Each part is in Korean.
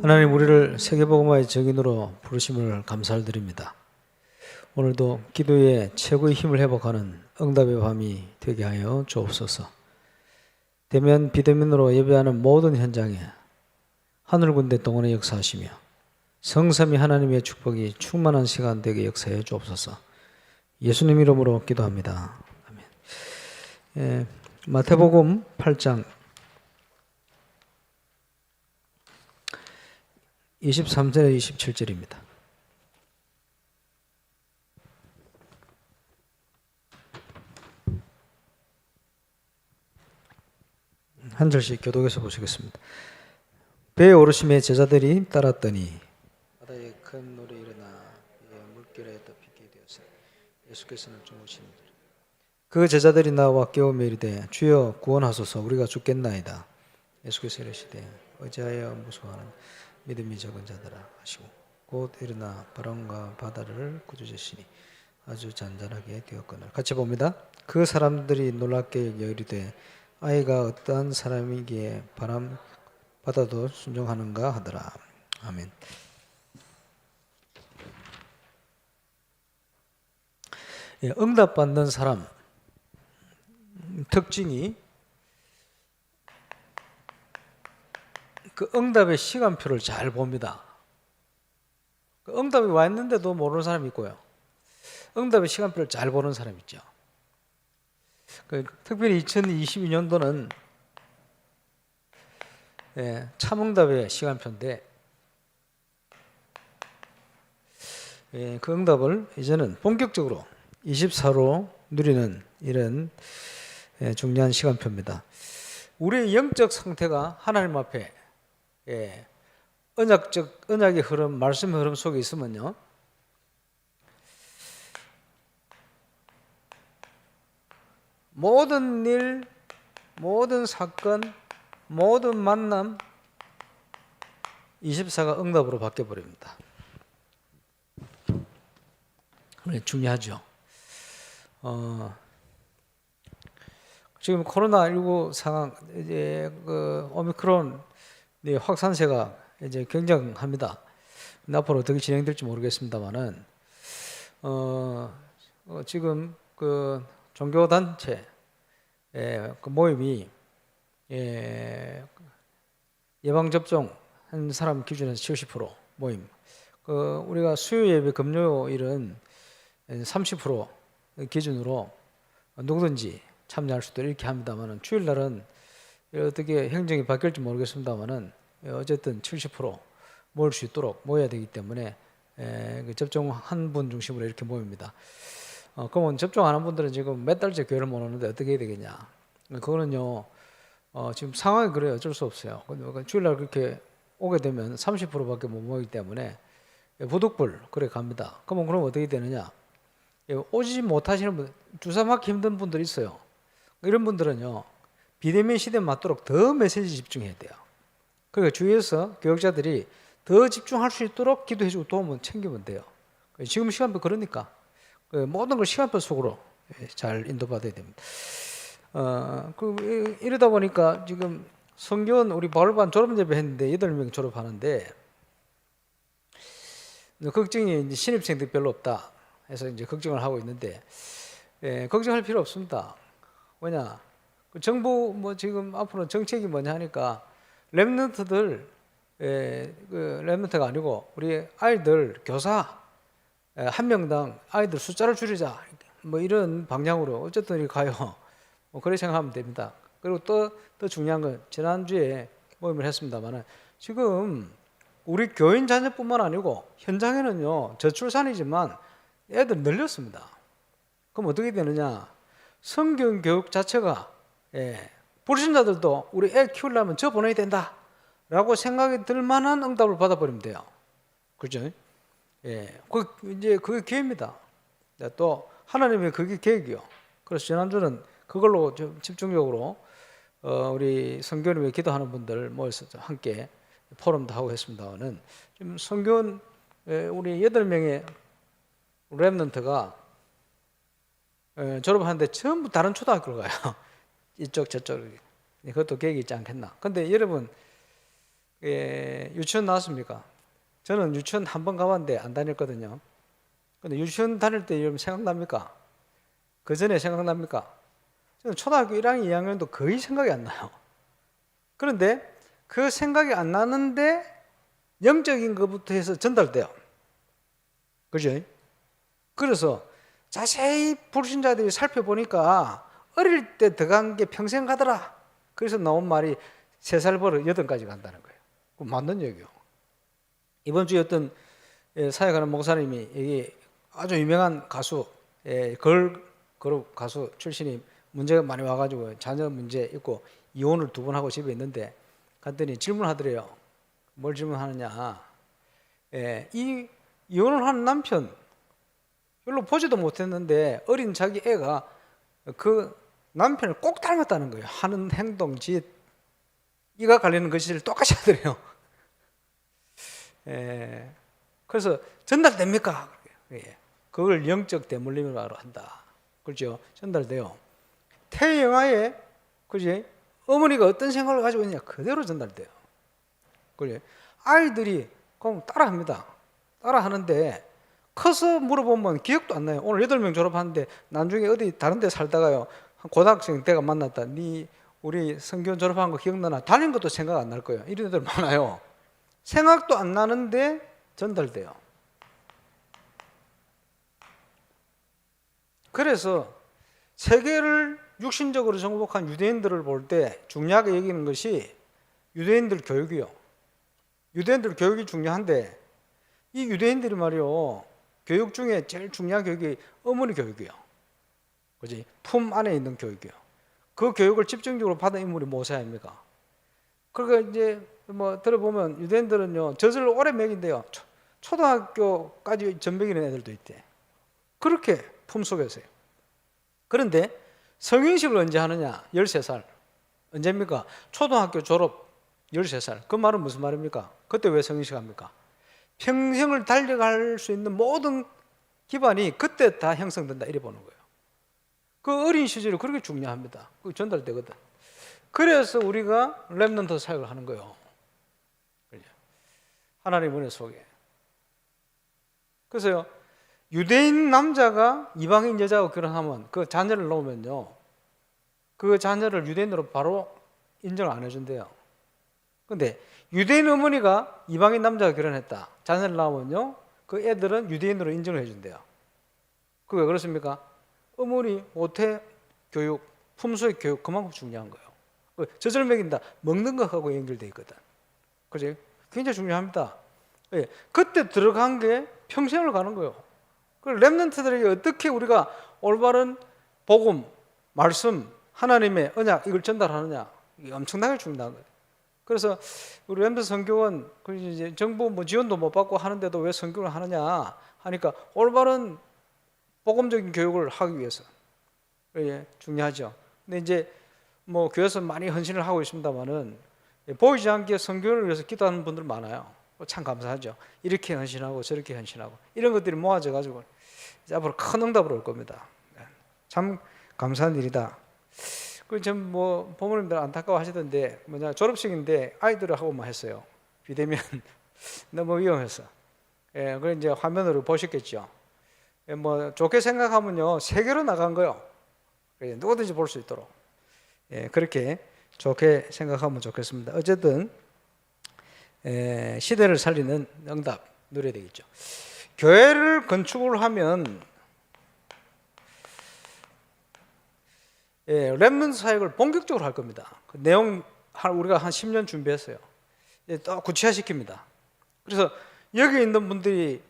하나님, 우리를 세계복음화의 증인으로 부르심을 감사를 드립니다. 오늘도 기도의 최고의 힘을 회복하는 응답의 밤이 되게 하여 주옵소서. 대면 비대면으로 예배하는 모든 현장에 하늘군대 동원의 역사하시며 성삼위 하나님의 축복이 충만한 시간 되게 역사해 주옵소서. 예수님 이름으로 기도합니다. 아멘. 마태복음 8장 23절에 27절입니다. 한 절씩 교독해서 보시겠습니다. 배에 오르심에 제자들이 따랐더니 바다에 큰 노래 일어나 물결에 덮이게 되어서 예수께서는 주무시니라. 그 제자들이 나와 깨우며 이르되 주여 구원하소서, 우리가 죽겠나이다. 예수께서 이르시되 어찌하여 무서워하는 믿음이 적은 자들아 하시고 곧 일어나 바람과 바다를 꾸짖으시니 아주 잔잔하게 되었거늘. 같이 봅니다. 그 사람들이 놀랍게 여겨 이르되 아이가 어떠한 사람이기에 바람 바다도 순종하는가 하더라. 아멘. 응답받는 사람 특징이 그 응답의 시간표를 잘 봅니다. 그 응답이 와 있는데도 모르는 사람이 있고요. 응답의 시간표를 잘 보는 사람이 있죠. 특별히 2022년도는 참응답의 시간표인데 그 응답을 이제는 본격적으로 24로 누리는 이런 중요한 시간표입니다. 우리의 영적 상태가 하나님 앞에 언약의 흐름, 말씀의 흐름 속에 있으면요, 모든 일, 모든 사건, 모든 만남 24가 응답으로 바뀌어 버립니다. 중요하죠. 지금 코로나19 상황, 이제 그 오미크론 확산세가 이제 굉장합니다. 앞으로 어떻게 진행될지 모르겠습니다만은 지금 그 종교 단체 그 모임이 예방 접종 한 사람 기준에서 70% 모임. 그 우리가 수요 예배 금요일은 30% 기준으로 누구든지 참여할 수도 이렇게 합니다만은 주일 날은 어떻게 행정이 바뀔지 모르겠습니다만은 어쨌든 70% 모일 수 있도록 모여야 되기 때문에 그 접종한 분 중심으로 이렇게 모입니다. 그러면 접종 안 한 분들은 지금 몇 달째 교회를 못 오는데 어떻게 해야 되겠냐? 그거는요, 지금 상황이 그래요. 어쩔 수 없어요. 주일날 그렇게 오게 되면 30%밖에 못 모이기 때문에 부득불 그래 갑니다. 그럼 어떻게 되느냐? 오지 못하시는 분, 주사 맞기 힘든 분들이 있어요. 이런 분들은요, 비대면 시대에 맞도록 더 메시지 집중해야 돼요. 그러니까 주위에서 교육자들이 더 집중할 수 있도록 기도해주고 도움을 챙기면 돼요. 지금 시간표 그러니까 모든 걸 시간표 속으로 잘 인도받아야 됩니다. 이러다 보니까 지금 성교원 우리 바울반 졸업예배 했는데 8명 졸업하는데 걱정이 이제 신입생들이 별로 없다 해서 이제 걱정을 하고 있는데 걱정할 필요 없습니다. 뭐냐, 정부 지금 앞으로 정책이 뭐냐 하니까 랩런트들 그 랩런트가 아니고 우리 아이들 교사 한 명당 아이들 숫자를 줄이자 이런 방향으로 어쨌든 이렇게 가요. 그렇게 생각하면 됩니다. 그리고 또 중요한 건 지난주에 모임을 했습니다만은 지금 우리 교인 자녀뿐만 아니고 현장에는요 저출산이지만 애들 늘렸습니다. 그럼 어떻게 되느냐? 성경 교육 자체가 불신자들도 우리 애 키우려면 저 보내야 된다라고 생각이 들 만한 응답을 받아버리면 돼요. 그렇죠? 이제 그게 계획입니다. 또 하나님의 그게 계획이요. 그래서 지난주는 그걸로 좀 집중적으로 우리 성교를 위해 기도하는 분들 모여서 함께 포럼도 하고 했습니다만은 지금 성교원 우리 8명의 랩런트가 졸업하는데 전부 다른 초등학교로 가요. 이쪽 저쪽. 그것도 계획이 있지 않겠나. 근데 여러분 유치원 나왔습니까? 저는 유치원 한 번 가봤는데 안 다녔거든요. 근데 유치원 다닐 때 여러분 생각납니까? 그 전에 생각납니까? 저는 초등학교 1학년, 2학년도 거의 생각이 안 나요. 그런데 그 생각이 안 나는데 영적인 것부터 해서 전달돼요. 그죠? 그래서 자세히 불신자들이 살펴보니까 어릴 때 들어간 게 평생 가더라. 그래서 나온 말이 3살 버릇 8까지 간다는 거예요. 그럼 맞는 얘기요. 이번 주에 어떤 사역하는 목사님이 여기 아주 유명한 가수, 걸그룹 가수 출신이 문제가 많이 와가지고 자녀 문제 있고 이혼을 2번 하고 집에 있는데 갔더니 질문하더래요. 뭘 질문하느냐? 이 이혼을 하는 남편 별로 보지도 못했는데 어린 자기 애가 그 남편을 꼭 닮았다는 거예요. 하는 행동, 짓, 이가 갈리는 것이 똑같이 하더래요. 그래서 전달됩니까? 그걸 영적 대물림으로 한다. 그렇죠? 전달돼요. 태영아에 그지? 어머니가 어떤 생각을 가지고 있느냐 그대로 전달돼요. 그래. 아이들이 그럼 따라합니다. 따라하는데 커서 물어보면 기억도 안 나요. 오늘 8명 졸업하는데 나중에 어디 다른 데 살다가요. 고등학생 때가 만났다. 네 우리 성경 졸업한 거 기억나나? 다른 것도 생각 안 날 거예요. 이런 애들 많아요. 생각도 안 나는데 전달돼요. 그래서 세계를 육신적으로 정복한 유대인들을 볼 때 중요하게 여기는 것이 유대인들 교육이요. 유대인들 교육이 중요한데 이 유대인들이 말이요. 교육 중에 제일 중요한 교육이 어머니 교육이요. 그지? 품 안에 있는 교육이요. 그 교육을 집중적으로 받은 인물이 모세 아닙니까? 그러니까 이제 뭐 들어보면 유대인들은요. 젖을 오래 먹인대요. 초등학교까지 젖 먹이는 애들도 있대. 그렇게 품속에서요. 그런데 성인식을 언제 하느냐? 13살. 언제입니까? 초등학교 졸업 13살. 그 말은 무슨 말입니까? 그때 왜 성인식 합니까? 평생을 달려갈 수 있는 모든 기반이 그때 다 형성된다 이래 보는 거예요. 그 어린 시절이 그렇게 중요합니다. 그 전달되거든. 그래서 우리가 렘넌트 사역을 하는 거예요. 하나님 은혜 속에. 그래서요. 유대인 남자가 이방인 여자하고 결혼하면 그 자녀를 놓으면요. 그 자녀를 유대인으로 바로 인정을 안 해준대요. 근데 유대인 어머니가 이방인 남자가 결혼했다. 자녀를 낳으면요. 그 애들은 유대인으로 인정을 해준대요. 그게 왜 그렇습니까? 어머니 모태 교육, 품소의 교육 그만큼 중요한 거예요. 젖을 먹인다. 먹는 것하고 연결되어 있거든. 그죠? 굉장히 중요합니다. 예, 그때 들어간 게 평생을 가는 거예요. 그 렘넌트들에게 어떻게 우리가 올바른 복음, 말씀, 하나님의 언약 이걸 전달하느냐 이게 엄청나게 중요한 거예요. 그래서 우리 렘넌트 선교원 이제 정부 뭐 지원도 못 받고 하는데도 왜 선교를 하느냐 하니까 올바른 복음적인 교육을 하기 위해서 예, 중요하죠. 근데 이제 뭐 교회에서 많이 헌신을 하고 있습니다만은 보이지 않게 선교를 위해서 기도하는 분들 많아요. 참 감사하죠. 이렇게 헌신하고 저렇게 헌신하고 이런 것들이 모아져 가지고 앞으로 큰 응답으로 올 겁니다. 참 감사한 일이다. 그 좀 뭐 부모님들 안타까워 하시던데 뭐냐 졸업식인데 아이들하고만 했어요. 비대면 너무 위험해서. 예, 그 이제 화면으로 보셨겠죠. 예, 뭐 좋게 생각하면요 세계로 나간 거요. 예, 누구든지 볼 수 있도록. 예, 그렇게 좋게 생각하면 좋겠습니다. 어쨌든 시대를 살리는 응답 누려야 되겠죠. 교회를 건축을 하면 렘넌트 사역을 본격적으로 할 겁니다. 그 내용 우리가 한 10년 준비했어요. 또 구체화시킵니다. 그래서 여기 있는 분들이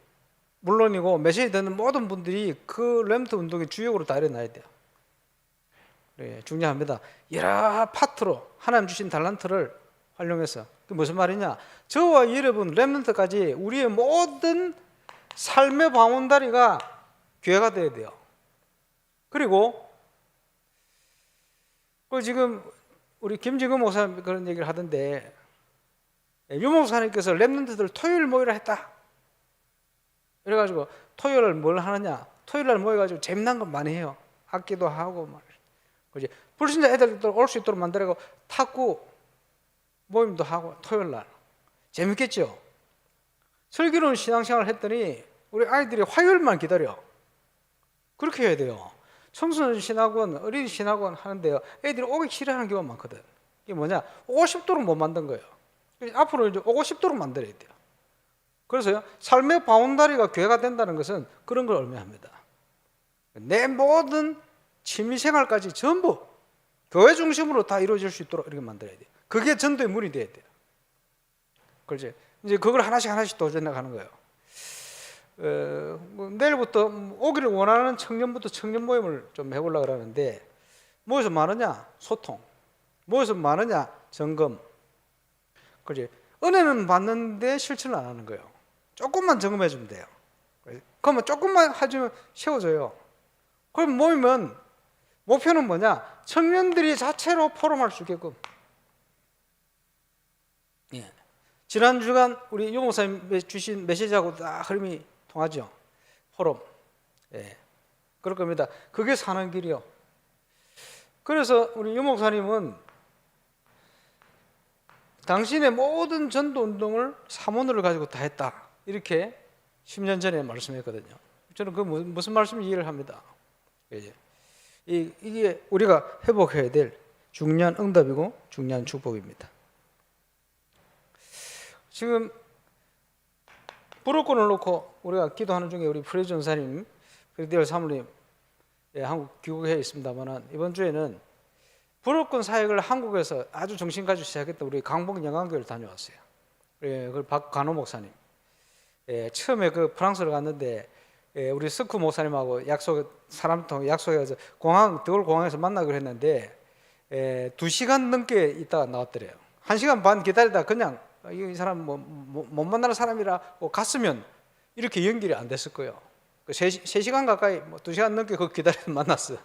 물론이고 메시지 듣는 모든 분들이 그 렘넌트 운동의 주역으로 다 일어나야 돼요. 네, 중요합니다. 여러 파트로 하나님 주신 달란트를 활용해서 그 무슨 말이냐? 저와 여러분 렘넌트까지 우리의 모든 삶의 방언다리가 교회가 돼야 돼요. 그리고 그 지금 우리 김지금 목사 그런 얘기를 하던데 유 목사님께서 렘넌트들 토요일 모이라 했다. 그래가지고 토요일을 뭘 하느냐? 토요일날 모여가지고 재미난 거 많이 해요. 악기도 하고 막. 그지? 불신자 애들도 올 수 있도록 만들고 탁구 모임도 하고 토요일날 재밌겠죠? 슬기로운 신앙생활을 했더니 우리 아이들이 화요일만 기다려. 그렇게 해야 돼요. 청소년 신학원, 어린이 신학원 하는데요, 애들이 오기 싫어하는 경우가 많거든. 이게 뭐냐? 오고 싶도록 못 만든 거예요. 앞으로 이제 오고 싶도록 만들어야 돼요. 그래서요, 삶의 바운다리가 교회가 된다는 것은 그런 걸 의미합니다. 내 모든 취미생활까지 전부 교회 중심으로 다 이루어질 수 있도록 이렇게 만들어야 돼요. 그게 전도의 문이 돼야 돼요. 그렇지? 이제 그걸 하나씩 도전해 가는 거예요. 내일부터 오기를 원하는 청년부터 청년 모임을 좀 해보려고 그러는데, 뭐에서 많으냐? 소통. 뭐에서 많으냐? 점검. 그렇지? 은혜는 받는데 실천을 안 하는 거예요. 조금만 점검해 주면 돼요. 그러면 조금만 해주면 쉬워져요. 그럼 모이면 목표는 뭐냐? 청년들이 자체로 포럼할 수 있게끔. 예. 지난 주간 우리 용 목사님 주신 메시지하고 다 흐름이 통하죠. 포럼. 예. 그럴 겁니다. 그게 사는 길이요. 그래서 우리 용 목사님은 당신의 모든 전도 운동을 사모를 가지고 다 했다. 이렇게 10년 전에 말씀했거든요. 저는 그 무슨 말씀인지 이해를 합니다. 이게 우리가 회복해야 될 중요한 응답이고 중요한 축복입니다. 지금 불호권을 놓고 우리가 기도하는 중에 우리 프레이 전사님, 프레디얼 사모님 한국 귀국해 있습니다만, 이번 주에는 불호권 사역을 한국에서 아주 정신 가지고 시작했던 우리 강북 영광교회를 다녀왔어요. 그 박간호 목사님. 처음에 그 프랑스를 갔는데 우리 스쿠 목사님하고 약속해서 드골 공항에서 만나기로 했는데 2시간 넘게 있다가 나왔더래요. 1시간 반 기다리다 그냥 이 사람 못 만나는 사람이라 갔으면 이렇게 연결이 안 됐을 거예요. 3시간 가까이 2시간 넘게 그 기다려서 만났어요.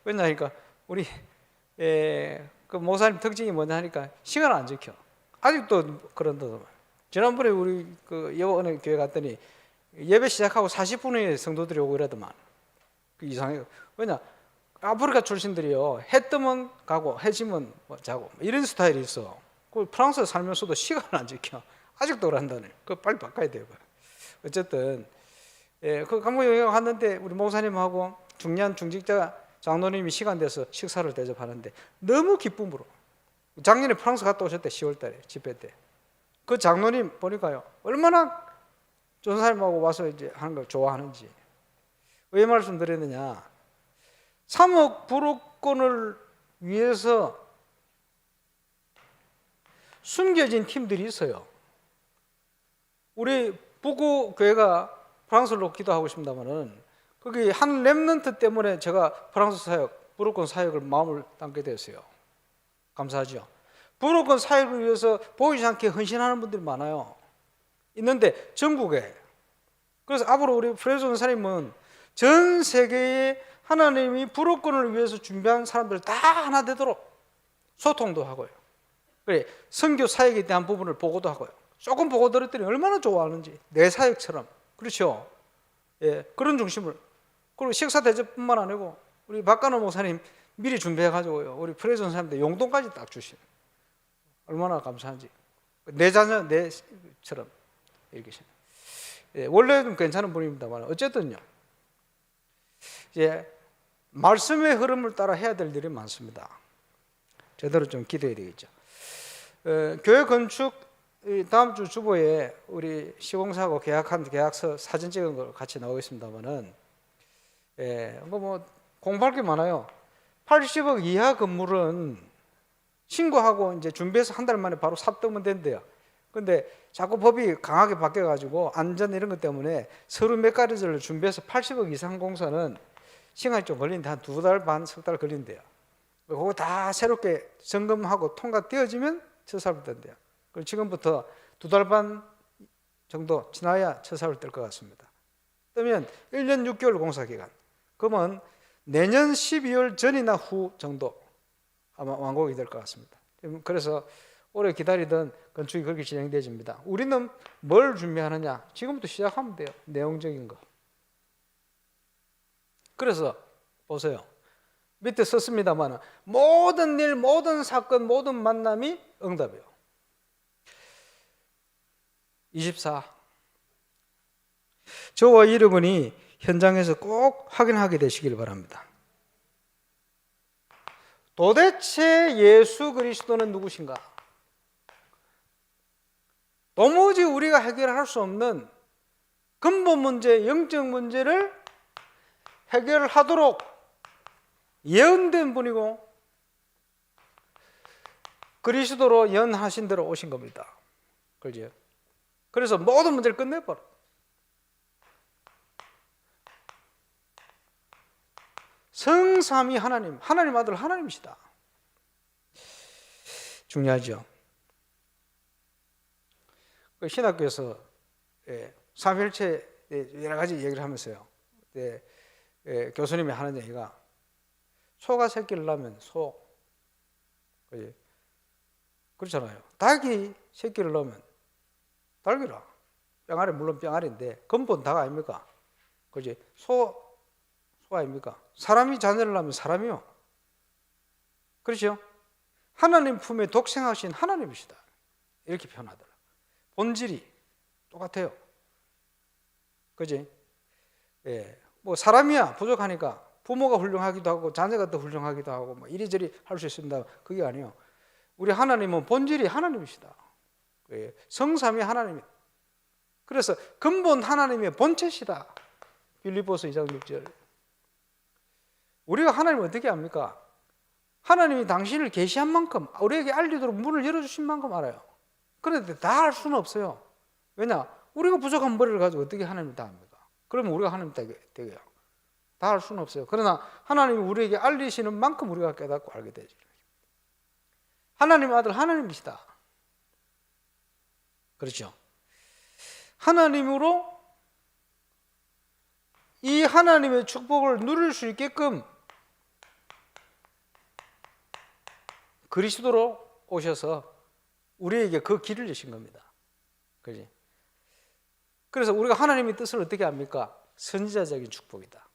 왜냐니까 우리 그 목사님 특징이 뭐냐 하니까 시간을 안 지켜. 아직도 그런다더만. 지난번에 우리 그 여호와의 교회 갔더니 예배 시작하고 40분 후에 성도들이 오고 이러더만. 그 이상해요. 왜냐? 아프리카 출신들이요, 해 뜨면 가고 해 지면 자고 이런 스타일이 있어. 그 프랑스에 살면서도 시간을 안 지켜. 아직도 그런다네. 그거 빨리 바꿔야 돼요. 어쨌든 그 강북 여행 갔는데 우리 목사님하고 중요한 중직자 장로님이 시간 돼서 식사를 대접하는데 너무 기쁨으로, 작년에 프랑스 갔다 오셨대. 10월 달에 집회 때. 그 장로님 보니까요, 얼마나 전사님하고 와서 이제 하는 걸 좋아하는지. 왜 말씀드렸느냐? 3억 불호권을 위해서 숨겨진 팀들이 있어요. 우리 북구 교회가 프랑스로 기도하고 있습니다만은, 거기 한 렘넌트 때문에 제가 프랑스 사역, 불호권 사역을 마음을 담게 되었어요. 감사하죠. 불호권 사역을 위해서 보이지 않게 헌신하는 분들이 많아요. 있는데 전국에. 그래서 앞으로 우리 프레이 전사님은 전 세계에 하나님이 불호권을 위해서 준비한 사람들 다 하나 되도록 소통도 하고요. 그래, 선교 사역에 대한 부분을 보고도 하고요. 조금 보고 들었더니 얼마나 좋아하는지, 내 사역처럼. 그렇죠? 예, 그런 중심을. 그리고 식사 대접뿐만 아니고 우리 박간호 목사님 미리 준비해가지고요, 우리 프레이 전사님한테 용돈까지 딱 주시는. 얼마나 감사한지. 내 자녀 내처럼 이렇게. 예, 원래는 괜찮은 분입니다만 어쨌든요, 이제 말씀의 흐름을 따라 해야 될 일이 많습니다. 제대로 좀 기도해야 되겠죠. 교회 건축 다음 주 주보에 우리 시공사하고 계약한 계약서 사진 찍은 걸 같이 나오겠습니다만은, 뭐 공부할 게 많아요. 80억 이하 건물은 신고하고 이제 준비해서 한 달 만에 바로 삽뜨면 된대요. 근데 자꾸 법이 강하게 바뀌어가지고 안전 이런 것 때문에 서류 몇 가지를 준비해서 80억 이상 공사는 시간이 좀 걸리는데 한 2달 반, 석 달 걸린대요. 그거 다 새롭게 점검하고 통과되어지면 처사를 뜬대요. 그리고 지금부터 2달 반 정도 지나야 처사를 뜰 것 같습니다. 뜨면 1년 6개월 공사 기간. 그러면 내년 12월 전이나 후 정도 아마 완공이 될 것 같습니다. 그래서 오래 기다리던 건축이 그렇게 진행되집니다. 우리는 뭘 준비하느냐? 지금부터 시작하면 돼요. 내용적인 거. 그래서 보세요. 밑에 썼습니다만 모든 일, 모든 사건, 모든 만남이 응답이에요. 24. 저와 여러분이 현장에서 꼭 확인하게 되시길 바랍니다. 도대체 예수 그리스도는 누구신가? 도무지 우리가 해결할 수 없는 근본 문제, 영적 문제를 해결하도록 예언된 분이고 그리스도로 연하신 대로 오신 겁니다. 그렇죠? 그래서 모든 문제를 끝내버려. 성삼위 하나님, 하나님 아들 하나님이시다. 중요하죠. 신학교에서 삼일체 여러 가지 얘기를 하면서요. 교수님이 하는 얘기가 소가 새끼를 낳으면 소, 그렇잖아요. 닭이 새끼를 낳으면 닭이라. 뿅아리 물론 뿅아리인데 근본 닭 아닙니까? 그지? 소 아닙니까? 사람이 자녀를 낳으면 사람이요. 그렇죠? 하나님 품에 독생하신 하나님이시다. 이렇게 표현하더라. 본질이 똑같아요. 그지? 예. 뭐 사람이야 부족하니까 부모가 훌륭하기도 하고 자녀가 더 훌륭하기도 하고 뭐 이리저리 할 수 있습니다. 그게 아니에요. 우리 하나님은 본질이 하나님이시다. 예. 성삼위 하나님. 그래서 근본 하나님의 본체시다. 빌립보서 2장 6절. 우리가 하나님을 어떻게 압니까? 하나님이 당신을 계시한 만큼 우리에게 알리도록 문을 열어주신 만큼 알아요. 그런데 다 알 수는 없어요. 왜냐? 우리가 부족한 머리를 가지고 어떻게 하나님을 다 압니까? 그러면 우리가 하나님 되게요. 다 알 수는 없어요. 그러나 하나님이 우리에게 알리시는 만큼 우리가 깨닫고 알게 되죠. 하나님의 아들 하나님이시다. 그렇죠? 하나님으로 이 하나님의 축복을 누릴 수 있게끔 그리스도로 오셔서 우리에게 그 길을 여신 겁니다. 그지? 그래서 우리가 하나님의 뜻을 어떻게 압니까? 선지자적인 축복이다.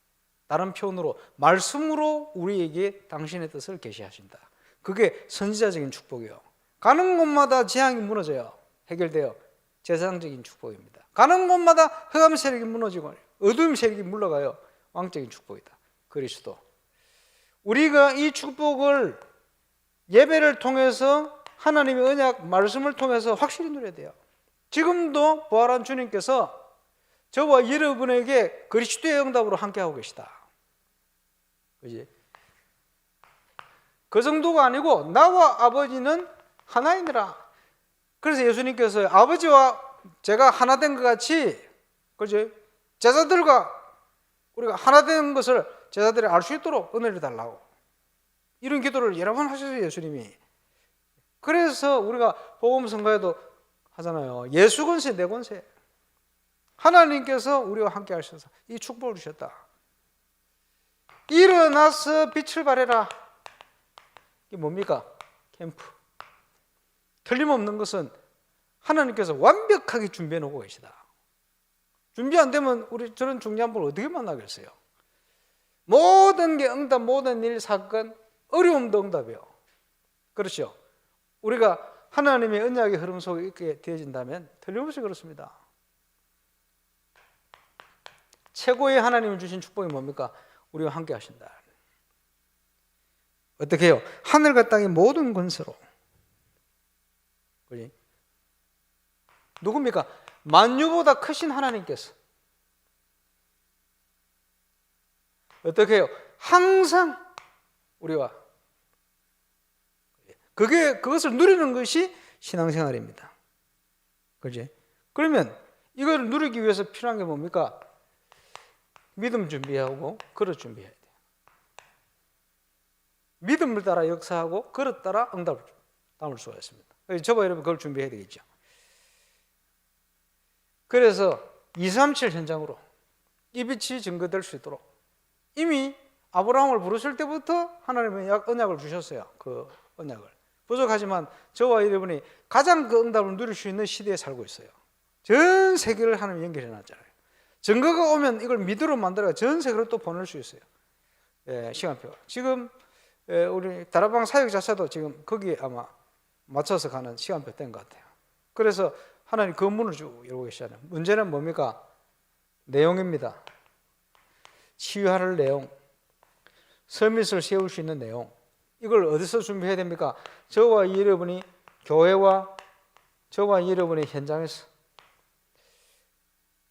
다른 표현으로 말씀으로 우리에게 당신의 뜻을 계시하신다. 그게 선지자적인 축복이에요. 가는 곳마다 재앙이 무너져요. 해결돼요. 제사장적인 축복입니다. 가는 곳마다 흑암 세력이 무너지고 어두움 세력이 물러가요. 왕적인 축복이다. 그리스도. 우리가 이 축복을 예배를 통해서 하나님의 언약 말씀을 통해서 확실히 누려야 돼요. 지금도 부활한 주님께서 저와 여러분에게 그리스도의 응답으로 함께하고 계시다. 그지? 그 정도가 아니고 나와 아버지는 하나이니라. 그래서 예수님께서 아버지와 제가 하나 된 것 같이, 그지? 제자들과 우리가 하나 된 것을 제자들이 알 수 있도록 은혜를 달라고. 이런 기도를 여러 번 하셨어요, 예수님이. 그래서 우리가 복음 선거에도 하잖아요. 예수 권세, 내 권세. 하나님께서 우리와 함께 하셔서 이 축복을 주셨다. 일어나서 빛을 발해라. 이게 뭡니까? 캠프. 틀림없는 것은 하나님께서 완벽하게 준비해 놓고 계시다. 준비 안 되면 우리 저런 중요한 분을 어떻게 만나겠어요? 모든 게 응답, 모든 일, 사건, 어려움도 응답이에요. 그렇죠? 우리가 하나님의 언약의 흐름 속에 있게 되어진다면 틀림없이 그렇습니다. 최고의 하나님을 주신 축복이 뭡니까? 우리와 함께 하신다. 어떻게 해요? 하늘과 땅의 모든 권세로. 그지? 누굽니까? 만유보다 크신 하나님께서 어떻게 해요? 항상 우리와 그것을 누리는 것이 신앙생활입니다. 그지? 그러면 이걸 누리기 위해서 필요한 게 뭡니까? 믿음 준비하고 그릇 준비해야 돼요. 믿음을 따라 역사하고 그릇 따라 응답을 담을 수가 있습니다. 저와 여러분 그걸 준비해야 되겠죠. 그래서 237 현장으로 이 빛이 증거될 수 있도록 이미 아브라함을 부르실 때부터 하나님의 언약을 주셨어요. 그 언약을. 부족하지만 저와 여러분이 가장 그 응답을 누릴 수 있는 시대에 살고 있어요. 전 세계를 하나님 연결해 놨잖아요. 증거가 오면 이걸 믿으로 만들어 전 세계로 또 보낼 수 있어요. 시간표가. 지금 우리 다락방 사역자사도 지금 거기에 아마 맞춰서 가는 시간표 된 것 같아요. 그래서 하나님 그 문을 쭉 열고 계시잖아요. 문제는 뭡니까? 내용입니다. 치유할 내용, 서밋을 세울 수 있는 내용, 이걸 어디서 준비해야 됩니까? 저와 여러분이 교회와 저와 여러분의 현장에서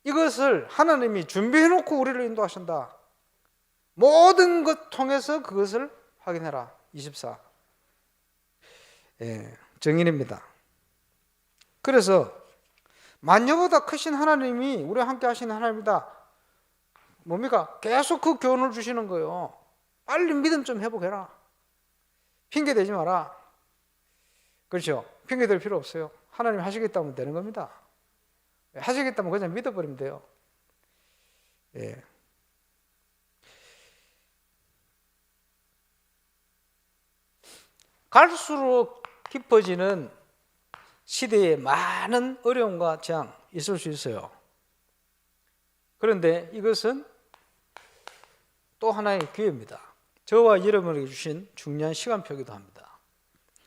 이것을 하나님이 준비해 놓고 우리를 인도하신다. 모든 것 통해서 그것을 확인해라. 24. 정인입니다. 그래서 만유보다 크신 하나님이 우리와 함께 하시는 하나님이다. 뭡니까? 계속 그 교훈을 주시는 거예요. 빨리 믿음 좀 회복해라. 핑계 대지 마라. 그렇죠? 핑계 댈 필요 없어요. 하나님 하시겠다면 되는 겁니다. 하시겠다면 그냥 믿어버리면 돼요. 예. 갈수록 깊어지는 시대에 많은 어려움과 재앙 있을 수 있어요. 그런데 이것은 또 하나의 기회입니다. 저와 여러분에게 주신 중요한 시간표이기도 합니다.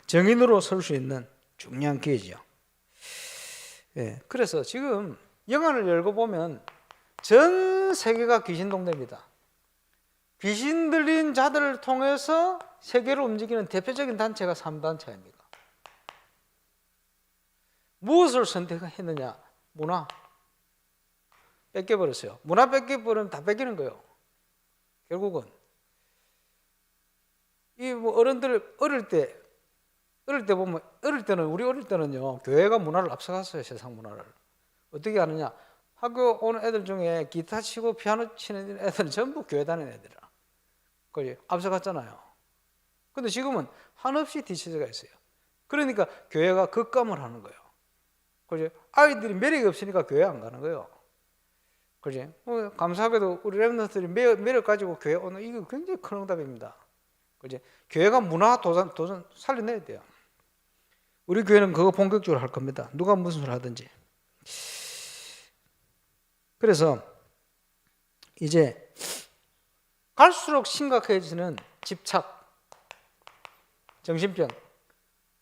정인으로 설 수 있는 중요한 기회죠. 예, 그래서 지금 영안을 열고 보면 전 세계가 귀신 동네입니다. 귀신 들린 자들을 통해서 세계를 움직이는 대표적인 단체가 3단체 아닙니까? 무엇을 선택했느냐? 문화. 뺏겨버렸어요. 문화 뺏겨버리면 다 뺏기는 거예요. 결국은. 이 뭐 어른들 어릴 때 보면, 우리 어릴 때는요, 교회가 문화를 앞서갔어요, 세상 문화를. 어떻게 하느냐? 학교 오는 애들 중에 기타 치고 피아노 치는 애들은 전부 교회 다니는 애들이라. 그지? 앞서갔잖아요. 근데 지금은 한없이 뒤처져가 있어요. 그러니까 교회가 급감을 하는 거예요. 그지? 아이들이 매력이 없으니까 교회 안 가는 거예요. 그지? 감사하게도 우리 랩런트들이 매력 가지고 교회 오는, 이거 굉장히 큰 응답입니다. 그지? 교회가 문화 도전 살려내야 돼요. 우리 교회는 그거 본격적으로 할 겁니다. 누가 무슨 소리 하든지. 그래서 이제 갈수록 심각해지는 집착, 정신병,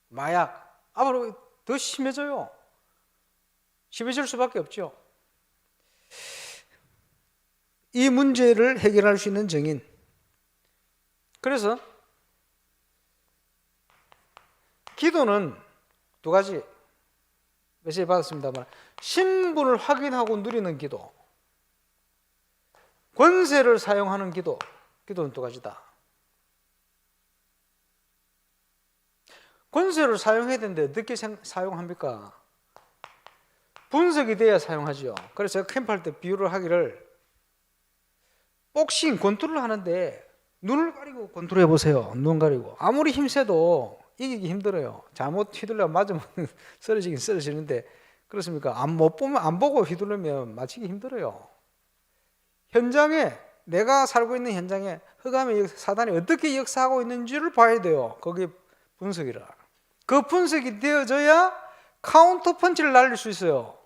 마약, 앞으로 더 심해져요. 심해질 수밖에 없죠. 이 문제를 해결할 수 있는 정인. 그래서 기도는 두 가지 메시지 받았습니다만, 신분을 확인하고 누리는 기도, 권세를 사용하는 기도, 기도는 두 가지다. 권세를 사용해야 되는데 어떻게 사용합니까? 분석이 돼야 사용하죠. 그래서 제가 캠프할 때 비유를 하기를, 복싱 권투를 하는데 눈을 가리고 권투를 해보세요. 눈 가리고. 아무리 힘세도 이기기 힘들어요. 잘못 휘둘려 맞으면 쓰러지긴 쓰러지는데, 그렇습니까? 못 보면, 안 보고 휘두르면 맞히기 힘들어요. 현장에, 내가 살고 있는 현장에 흑암의 사단이 어떻게 역사하고 있는지를 봐야 돼요. 그게 분석이라. 그 분석이 되어져야 카운터 펀치를 날릴 수 있어요.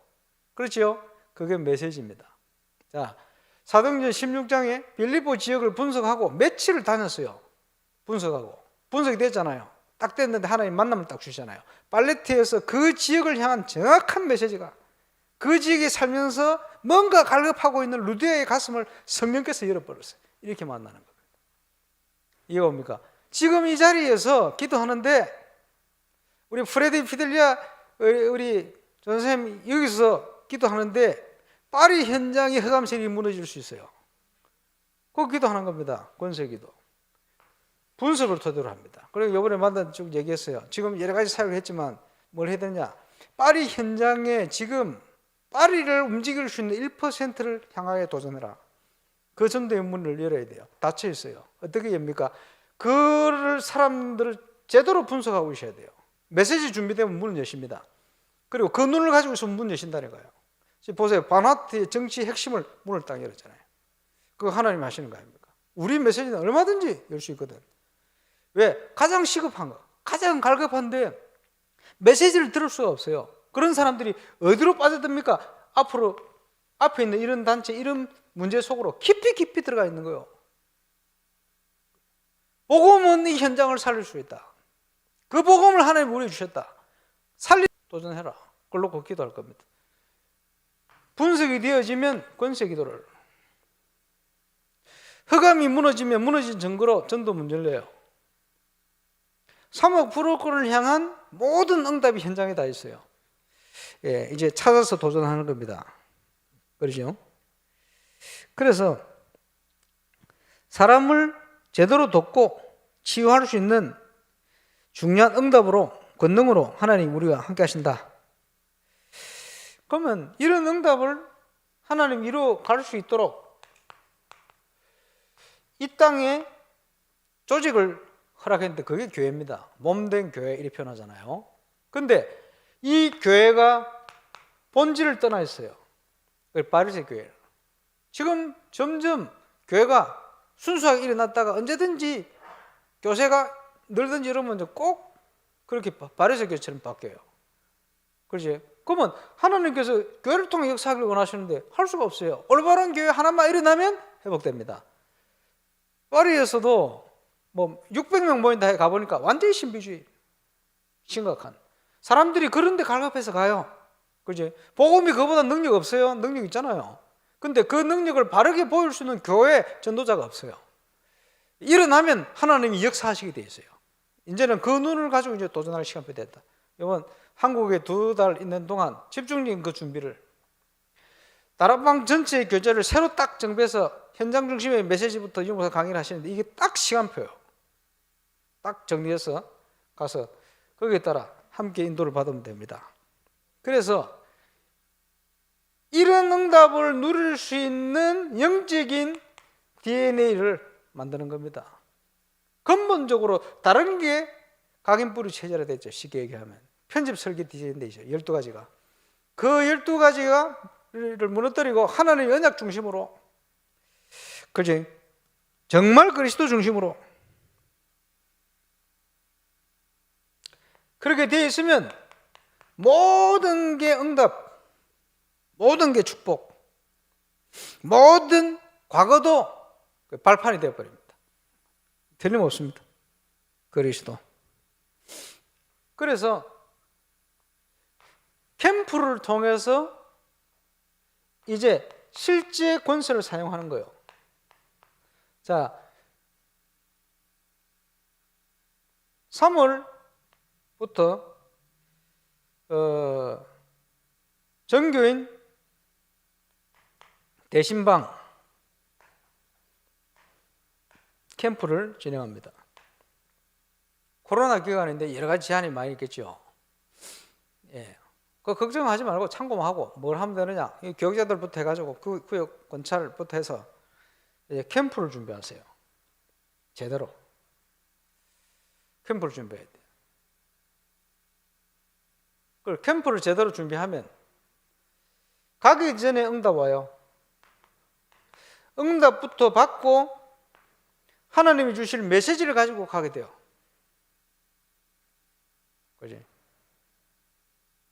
그렇죠? 그게 메시지입니다. 자, 사도행전 16장에 빌립보 지역을 분석하고 며칠을 다녔어요. 분석이 됐잖아요. 딱 됐는데 하나님 만남을 딱 주시잖아요. 팔레티에서 그 지역을 향한 정확한 메시지가, 그 지역에 살면서 뭔가 갈급하고 있는 루디아의 가슴을 성령께서 열어버렸어요. 이렇게 만나는 겁니다. 이게 뭡니까? 지금 이 자리에서 기도하는데, 우리 프레디 피델리아 우리 전 선생님 여기서 기도하는데 파리 현장의 흑암색이 무너질 수 있어요. 그 기도하는 겁니다. 권세기도. 분석을 토대로 합니다. 그리고 이번에 만나 쭉 얘기했어요. 지금 여러 가지 사역을 했지만 뭘 해야 되냐? 파리 현장에 지금 파리를 움직일 수 있는 1%를 향하여 도전해라. 그 전도의 문을 열어야 돼요. 닫혀 있어요. 어떻게 엽니까? 그 사람들을 제대로 분석하고 있어야 돼요. 메시지 준비되면 문을 여십니다. 그리고 그 눈을 가지고 있으면 문 여신다는 거예요. 지금 보세요. 바나트의 정치 핵심을 문을 딱 열었잖아요. 그거 하나님 하시는 거 아닙니까? 우리 메시지는 얼마든지 열 수 있거든. 왜? 가장 시급한 거, 가장 갈급한데 메시지를 들을 수가 없어요. 그런 사람들이 어디로 빠져듭니까? 앞으로 앞에 있는 이런 단체, 이런 문제 속으로 깊이 들어가 있는 거예요. 복음은 이 현장을 살릴 수 있다. 그 복음을 하나님 우리에게 주셨다. 도전해라. 그걸 놓고 기도할 겁니다. 분석이 되어지면 권세 기도를, 흑암이 무너지면 무너진 증거로 전도문 열려요. 3억 프로그램을 향한 모든 응답이 현장에 다 있어요. 예, 이제 찾아서 도전하는 겁니다. 그러죠? 그래서 사람을 제대로 돕고 치유할 수 있는 중요한 응답으로, 권능으로 하나님 우리와 함께 하신다. 그러면 이런 응답을 하나님 이루어 갈 수 있도록 이 땅에 조직을 허락했는데 그게 교회입니다. 몸된 교회 이렇게 표현하잖아요. 근데 이 교회가 본질을 떠나 있어요. 바리새 교회. 지금 점점 교회가 순수하게 일어났다가 언제든지 교세가 늘든지 이러면 꼭 그렇게 바리새 교회처럼 바뀌어요. 그렇지? 그러면 하나님께서 교회를 통해 역사하기를 원하시는데 할 수가 없어요. 올바른 교회 하나만 일어나면 회복됩니다. 파리에서도 뭐 600명 모인다 해 가보니까 완전히 신비주의, 심각한. 사람들이 그런데 갈급해서 가요. 그지? 복음이 그보다 능력 없어요? 능력 있잖아요. 근데 그 능력을 바르게 보일 수 있는 교회 전도자가 없어요. 일어나면 하나님이 역사하시게 돼 있어요. 이제는 그 눈을 가지고 이제 도전할 시간이 됐다. 이번 한국에 2달 있는 동안 집중적인 그 준비를, 다락방 전체의 교재를 새로 딱 정비해서 현장 중심의 메시지부터 이용해서 강의를 하시는데 이게 딱 시간표요. 딱 정리해서 가서 거기에 따라 함께 인도를 받으면 됩니다. 그래서 이런 응답을 누릴 수 있는 영적인 DNA를 만드는 겁니다. 근본적으로 다른 게 각인뿌리 체제라 됐죠. 쉽게 얘기하면 편집 설계 DNA죠. 12가지가. 그 12가지를 무너뜨리고 하나님의 언약 중심으로, 그지? 정말 그리스도 중심으로 그렇게 되어 있으면 모든 게 응답, 모든 게 축복, 모든 과거도 발판이 되어버립니다. 틀림없습니다. 그리스도. 그래서 캠프를 통해서 이제 실제 권세를 사용하는 거예요. 자, 3월부터 전교인 대신방 캠프를 진행합니다. 코로나 기간인데 여러 가지 제한이 많이 있겠죠. 예. 그 걱정하지 말고 참고만 하고 뭘 하면 되느냐? 이 교육자들부터 해가지고 그 구역 관찰부터 해서 이제 캠프를 준비하세요. 제대로 캠프를 준비해야 돼요. 그 캠프를 제대로 준비하면 가기 전에 응답 와요. 응답부터 받고 하나님이 주실 메시지를 가지고 가게 돼요. 그지?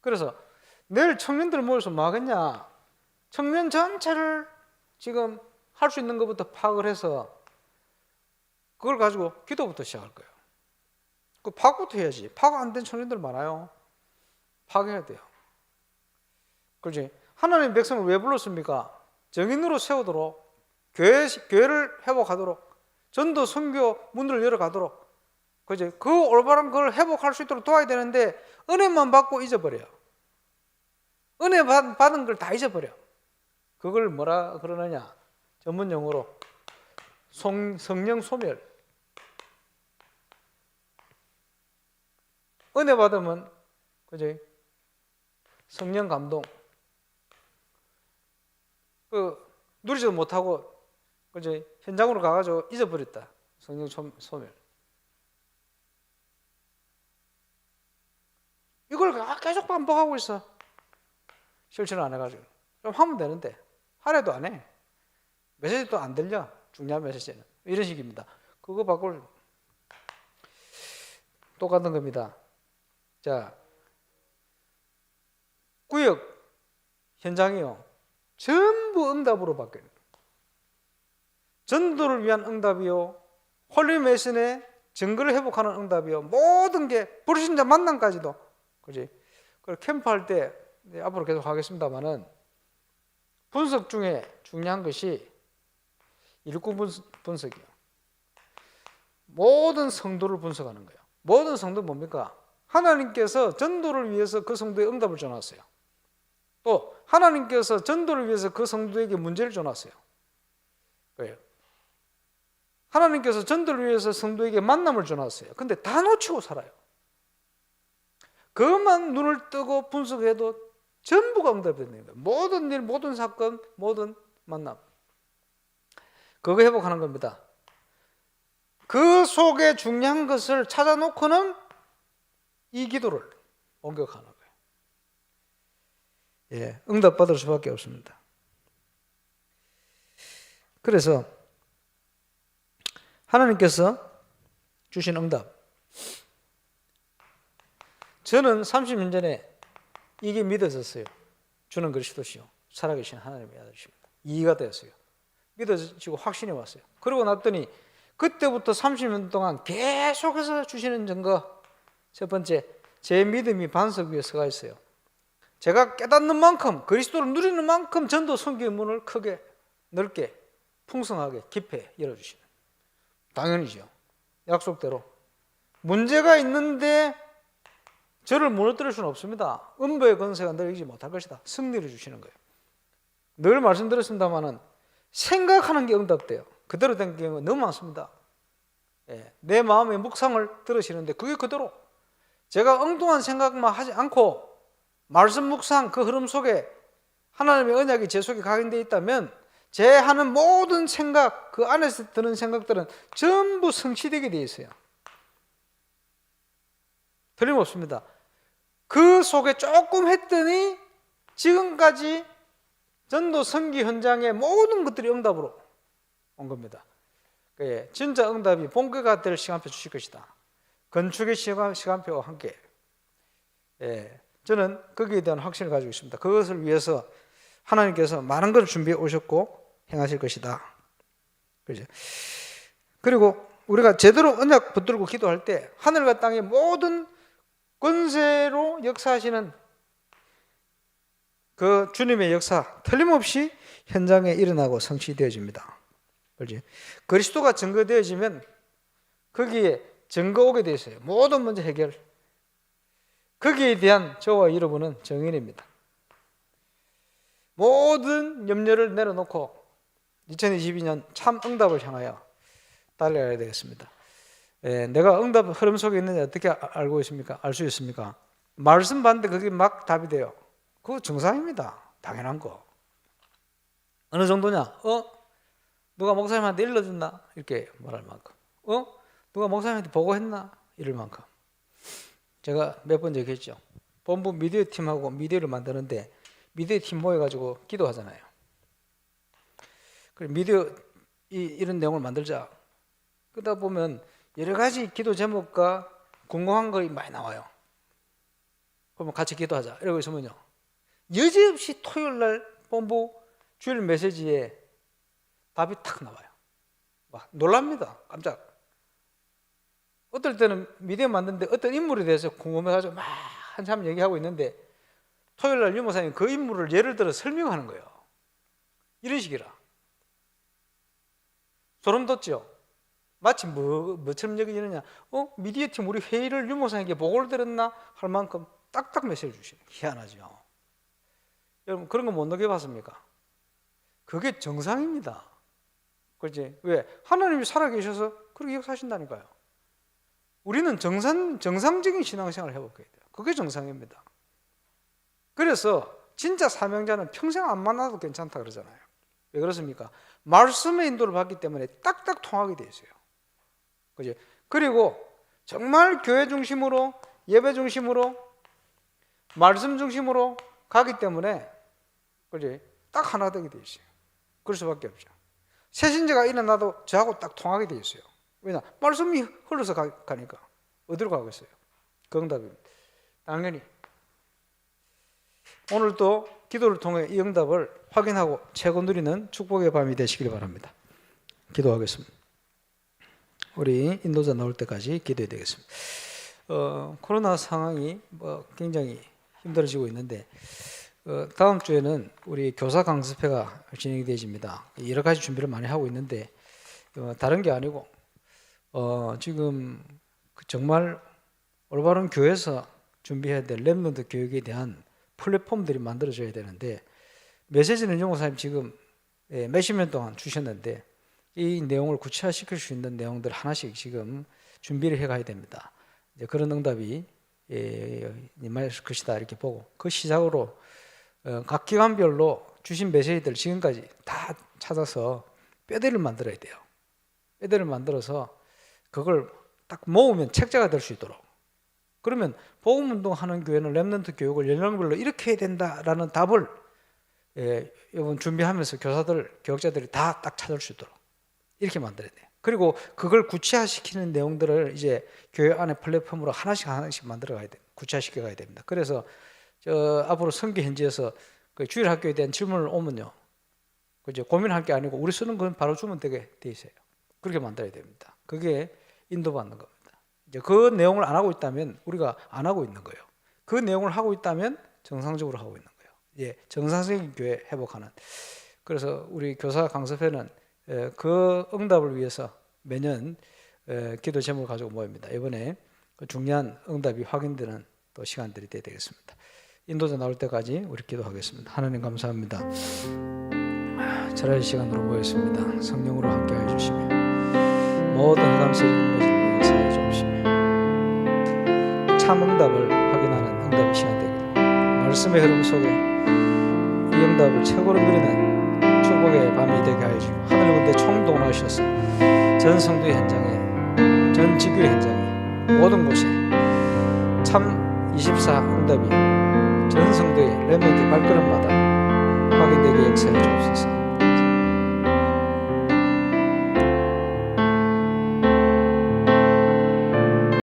그래서 내일 청년들 모여서 뭐 하겠냐? 청년 전체를 지금 할 수 있는 것부터 파악을 해서 그걸 가지고 기도부터 시작할 거예요. 그 파악부터 해야지. 파악 안 된 청년들 많아요. 파악해야 돼요. 그렇지? 하나님 백성을 왜 불렀습니까? 정인으로 세우도록, 교회를 회복하도록, 전도 선교 문을 열어가도록, 그렇지? 그 올바른 걸 회복할 수 있도록 도와야 되는데 은혜만 받고 잊어버려요. 은혜 받은 걸 다 잊어버려. 그걸 뭐라 그러느냐? 전문 용어로 성령 소멸. 은혜 받으면, 그지? 성령 감동. 누리지도 못하고, 그지? 현장으로 가가지고 잊어버렸다. 성령 소멸. 이걸 계속 반복하고 있어. 실천을 안 해가지고. 좀 하면 되는데, 하래도 안 해. 메시지도 안 들려. 중요한 메시지는. 이런 식입니다. 그거 바꿀 똑같은 겁니다. 자, 구역 현장이요. 전부 응답으로 바뀌어요. 전도를 위한 응답이요. 홀리 메신의 증거를 회복하는 응답이요. 모든 게 불신자 만남까지도. 그지? 그걸 캠프할 때 앞으로 계속 하겠습니다만은 분석 중에 중요한 것이 일꾼 분석이에요. 모든 성도를 분석하는 거예요. 모든 성도는 뭡니까? 하나님께서 전도를 위해서 그 성도에 응답을 줘놨어요. 또 하나님께서 전도를 위해서 그 성도에게 문제를 줘놨어요. 그래요. 하나님께서 전도를 위해서 성도에게 만남을 줘놨어요. 근데 다 놓치고 살아요. 그것만 눈을 뜨고 분석해도 전부가 응답이 되는 거예요. 모든 일, 모든 사건, 모든 만남. 그거 회복하는 겁니다. 그 속에 중요한 것을 찾아놓고는 이 기도를 공격하는 거예요. 예, 응답받을 수밖에 없습니다. 그래서 하나님께서 주신 응답, 저는 30년 전에 이게 믿어졌어요. 주는 그리스도시요 살아계신 하나님의 아들이십니다. 이해가 되었어요. 믿어지고 확신이 왔어요. 그러고 났더니 그때부터 30년 동안 계속해서 주시는 증거, 첫 번째, 제 믿음이 반석 위에 서가 있어요. 제가 깨닫는 만큼, 그리스도를 누리는 만큼 전도 선교의 문을 크게, 넓게, 풍성하게, 깊이 열어주시는, 당연히죠. 약속대로. 문제가 있는데 저를 무너뜨릴 수는 없습니다. 음부의 권세가 늘 이기지 못할 것이다. 승리를 주시는 거예요. 늘 말씀드렸습니다마는 생각하는 게 응답돼요. 그대로 된 경우가 너무 많습니다. 예, 내 마음의 묵상을 들으시는데 그게 그대로, 제가 엉뚱한 생각만 하지 않고 말씀 묵상 그 흐름 속에 하나님의 언약이 제 속에 각인되어 있다면 제 하는 모든 생각, 그 안에서 드는 생각들은 전부 성취되게 되어 있어요. 틀림없습니다. 그 속에 조금 했더니 지금까지 전도 선교 현장의 모든 것들이 응답으로 온 겁니다. 진짜 응답이 본궤가 될 시간표 주실 것이다. 건축의 시간표와 함께. 저는 거기에 대한 확신을 가지고 있습니다. 그것을 위해서 하나님께서 많은 것을 준비해 오셨고 행하실 것이다. 그렇죠? 그리고 우리가 제대로 언약 붙들고 기도할 때 하늘과 땅의 모든 권세로 역사하시는 그 주님의 역사 틀림없이 현장에 일어나고 성취되어집니다. 그렇지? 그리스도가 증거되어지면 거기에 증거 오게 되어 있어요. 모든 문제 해결. 거기에 대한 저와 여러분은 정인입니다. 모든 염려를 내려놓고 2022년 참 응답을 향하여 달려야 되겠습니다. 내가 응답 흐름 속에 있는지 어떻게 알고 있습니까? 알 수 있습니까? 말씀 봤는데 그게 막 답이 돼요. 그거 정상입니다. 당연한 거. 어느 정도냐? 누가 목사님한테 일러줬나? 이렇게 말할 만큼. 누가 목사님한테 보고했나? 이럴 만큼. 제가 몇 번 얘기했죠. 본부 미디어 팀하고 미디어를 만드는데 미디어 팀 모여가지고 기도하잖아요. 그래서 미디어 이런 내용을 만들자. 그러다 보면 여러 가지 기도 제목과 궁금한 것이 많이 나와요. 그러면 같이 기도하자. 이러고 있으면요, 여지없이 토요일 날 본부 주일 메시지에 답이 탁 나와요. 막 놀랍니다. 깜짝. 어떨 때는 미디어 만드는데 어떤 인물에 대해서 궁금해가지고 막 한참 얘기하고 있는데 토요일 날 유목사님이 그 인물을 예를 들어 설명하는 거예요. 이런 식이라. 소름 돋죠? 마치 뭐처럼 여기느냐? 미디어 팀 우리 회의를 유목사님께 보고를 드렸나? 할 만큼 딱딱 메시지를 주시네. 희한하죠. 여러분 그런 거 못 느껴봤습니까? 그게 정상입니다. 그렇지? 왜? 하나님이 살아계셔서 그렇게 역사하신다니까요. 우리는 정상적인 신앙생활을 해볼게야 돼요. 그게 정상입니다. 그래서 진짜 사명자는 평생 안 만나도 괜찮다 그러잖아요. 왜 그렇습니까? 말씀의 인도를 받기 때문에 딱딱 통하게 돼 있어요. 그죠? 그리고 정말 교회 중심으로, 예배 중심으로, 말씀 중심으로 가기 때문에, 그죠? 딱 하나 되게 돼 있어요. 그럴 수밖에 없죠. 새신자가 일어나도 저하고 딱 통하게 돼 있어요. 왜냐? 말씀이 흘러서 가니까. 어디로 가겠어요? 그 응답입니다. 당연히. 오늘도 기도를 통해 이 응답을 확인하고 채고 누리는 축복의 밤이 되시길 바랍니다. 기도하겠습니다. 우리 인도자 나올 때까지 기도해야 되겠습니다. 코로나 상황이 굉장히 힘들어지고 있는데 다음 주에는 우리 교사 강습회가 진행이 되집니다. 여러 가지 준비를 많이 하고 있는데 다른 게 아니고 지금 정말 올바른 교회에서 준비해야 될 렘넌트 교육에 대한 플랫폼들이 만들어져야 되는데 메시지는 용호사님 지금 몇십 년 동안 주셨는데 이 내용을 구체화시킬 수 있는 내용들 하나씩 지금 준비를 해가야 됩니다. 이제 그런 응답이 임할 것이다 이렇게 보고 그 시작으로 각 기관별로 주신 메시지들 지금까지 다 찾아서 뼈대를 만들어야 돼요. 뼈대를 만들어서 그걸 딱 모으면 책자가 될 수 있도록. 그러면 복음운동하는 교회는 렘넌트 교육을 연령별로 이렇게 해야 된다라는 답을 이번 준비하면서 교사들, 교육자들이 다 딱 찾을 수 있도록 이렇게 만들어야 돼요. 그리고 그걸 구체화시키는 내용들을 이제 교회 안에 플랫폼으로 하나씩 만들어 가야 돼요. 구체화시켜 가야 됩니다. 그래서 앞으로 선교 현지에서 그 주일 학교에 대한 질문을 오면요, 이제 고민할 게 아니고 우리 쓰는 건 바로 주면 되게 돼 있어요. 그렇게 만들어야 됩니다. 그게 인도받는 겁니다. 이제 그 내용을 안 하고 있다면 우리가 안 하고 있는 거예요. 그 내용을 하고 있다면 정상적으로 하고 있는 거예요. 예, 정상적인 교회 회복하는. 그래서 우리 교사 강습회는 그 응답을 위해서 매년 기도 제목을 가지고 모입니다. 이번에 그 중요한 응답이 확인되는 또 시간들이 돼야 되겠습니다. 인도자 나올 때까지 우리 기도하겠습니다. 하나님 감사합니다. 절할 시간으로 모였습니다. 성령으로 함께해 주시며 모든 해감세를 무너지는 역사에 주시며 참 응답을 확인하는 응답의 시간 되기를, 말씀의 흐름 속에 이 응답을 최고로 누리는 축복의 밤이 되게 하여 주시고 하늘 군대 총동원하셔서 전 성도의 현장에, 전 지교의 현장에, 모든 곳에 참 24 응답이 전 성도의 렘넌트 발걸음마다 확인되게 역사해 주옵소서.